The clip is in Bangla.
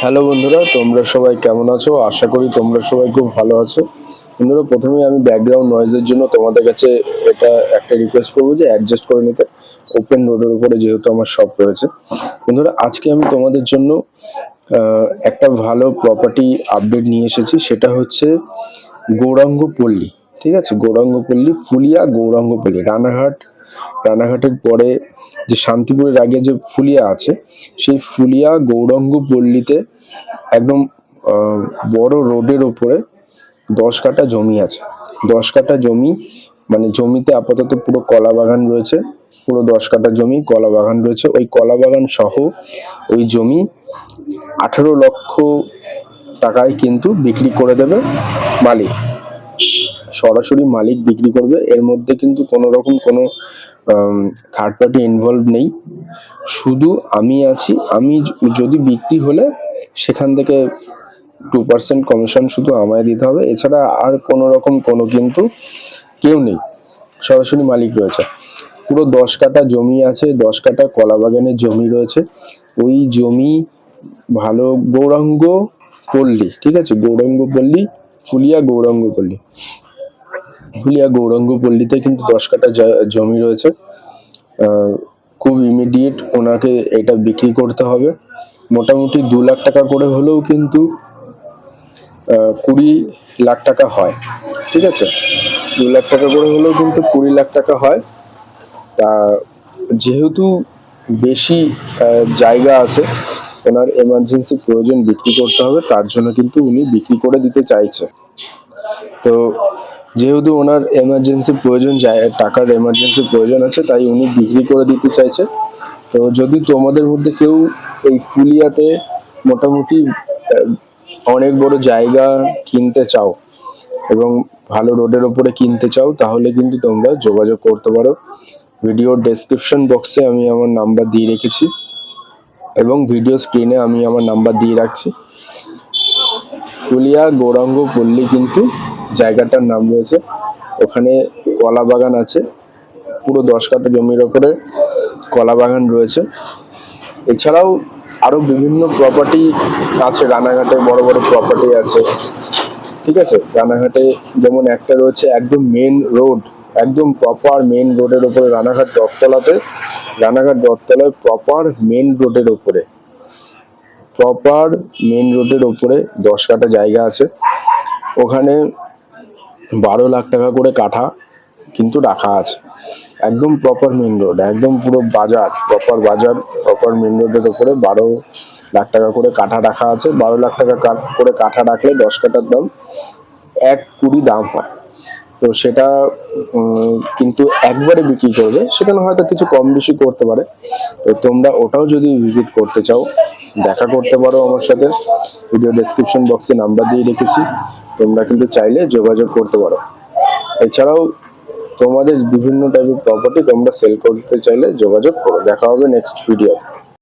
হ্যালো বন্ধুরা, তোমরা সবাই কেমন আছো? আশা করি তোমরা সবাই খুব ভালো আছো। বন্ধুরা, প্রথমেই আমি ব্যাকগ্রাউন্ড নয়েজের জন্য তোমাদের কাছে এটা একটা রিকোয়েস্ট করবো যে অ্যাডজাস্ট করে নিতে। ওপেন রোডের উপরে যেহেতু আমার শপ রয়েছে। বন্ধুরা, আজকে আমি তোমাদের জন্য একটা ভালো প্রপার্টি আপডেট নিয়ে এসেছি। সেটা হচ্ছে গৌরাঙ্গপল্লী। ঠিক আছে, গৌরাঙ্গপল্লী, ফুলিয়া গৌরাঙ্গপল্লী, রানাঘাটের পরে যে শান্তিপুরের আগে যে ফুলিয়া আছে, সেই ফুলিয়া গৌরাঙ্গপল্লীতে একদম বড় রোডের ওপরে 10 কাঠা জমি আছে। 10 কাঠা জমি, মানে জমিতে আপাতত পুরো কলা বাগান রয়েছে। পুরো 10 কাঠা জমি কলা বাগান রয়েছে। ওই কলা বাগান সহ ওই জমি 18 লক্ষ টাকায় কিন্তু বিক্রি করে দেবে মালিক। সরাসরি মালিক বিক্রি করবে। এর মধ্যে কিন্তু কোনো রকম কোনো থার্ড পার্টি ইনভলভ নেই। শুধু আমি আছি। আমি যদি বিক্রি হলে সেখান থেকে 2% কমিশন শুধু আমায় দিতে হবে। এছাড়া আর কোনো রকম কোনো কিন্তু কেউ নেই, সরাসরি মালিক রয়েছে। পুরো 10 কাঠা জমি আছে, 10 কাঠা কলা বাগানের জমি রয়েছে। ওই জমি ভালো গৌরাঙ্গপল্লী, ঠিক আছে, গৌরাঙ্গপল্লী, ফুলিয়া গৌরাঙ্গপল্লী। ফুলিয়া গৌরাঙ্গপল্লীতে কিন্তু 10 কাঠা জমি রয়েছে। খুব ইমিডিয়েট ওনাকে এটা বিক্রি করতে হবে। মোটামুটি 2 লাখ টাকা করে হলেও কিন্তু 20 লাখ টাকা হয়। ঠিক আছে, 2 লাখ টাকা করে হলেও কিন্তু 20 লাখ টাকা হয়। তা যেহেতু বেশি জায়গা আছে, ওনার এমার্জেন্সি প্রয়োজন বিক্রি করতে হবে, তার জন্য কিন্তু উনি বিক্রি করে দিতে চাইছে। তো যেহেতু ওনার এমার্জেন্সি প্রয়োজন, টাকার এমার্জেন্সি প্রয়োজন আছে, তাই উনি বিক্রি করে দিতে চাইছে। তো যদি তোমাদের মধ্যে কেউ এই ফুলিয়াতে মোটামুটি অনেক বড় জায়গা কিনতে চাও এবং ভালো রোডের ওপরে কিনতে চাও, তাহলে কিন্তু তোমরা যোগাযোগ করতে পারো। ভিডিওর ডেসক্রিপশন বক্সে আমি আমার নাম্বার দিয়ে রেখেছি এবং ভিডিও স্ক্রিনে আমি আমার নাম্বার দিয়ে রাখছি। ফুলিয়া গৌরাঙ্গপল্লী কিন্তু জায়গাটার নাম রয়েছে। ওখানে কলা বাগান আছে, পুরো 10 কাঠা জমির ওপরে কলা বাগান রয়েছে। এছাড়াও আরো বিভিন্ন প্রপার্টি আছে। রানাঘাটে বড় বড় প্রপার্টি আছে। ঠিক আছে, রানাঘাটে যেমন একটা রয়েছে একদম মেন রোড, একদম প্রপার মেন রোডের ওপরে, রানাঘাট দত্তলায় প্রপার মেন রোডের ওপরে, 10 কাঠা জায়গা আছে। ওখানে 12 লাখ টাকা করে কাঠা কিন্তু রাখা আছে। একদম প্রপার মেন রোড, একদম পুরো বাজার, প্রপার মেন রোডের ওপরে 12 লাখ টাকা করে কাঠা রাখা আছে। 12 লাখ টাকা করে কাঠা রাখলে 10 কাঠার দাম 1,20 দাম হয়। তো সেটা কিন্তু একবারে বিক্রি করবে, সেখানে হয়তো কিছু কম বেশি করতে পারে। তো তোমরা ওটাও যদি ভিজিট করতে চাও, দেখা করতে পারো আমার সাথে। ভিডিও ডেসক্রিপশন বক্সে নাম্বার দিয়ে রেখেছি, তোমরা কিন্তু চাইলে যোগাযোগ করতে পারো। এছাড়াও তোমাদের বিভিন্ন টাইপের প্রপার্টি তোমরা সেল করতে চাইলে যোগাযোগ করো। দেখা হবে নেক্সট ভিডিও।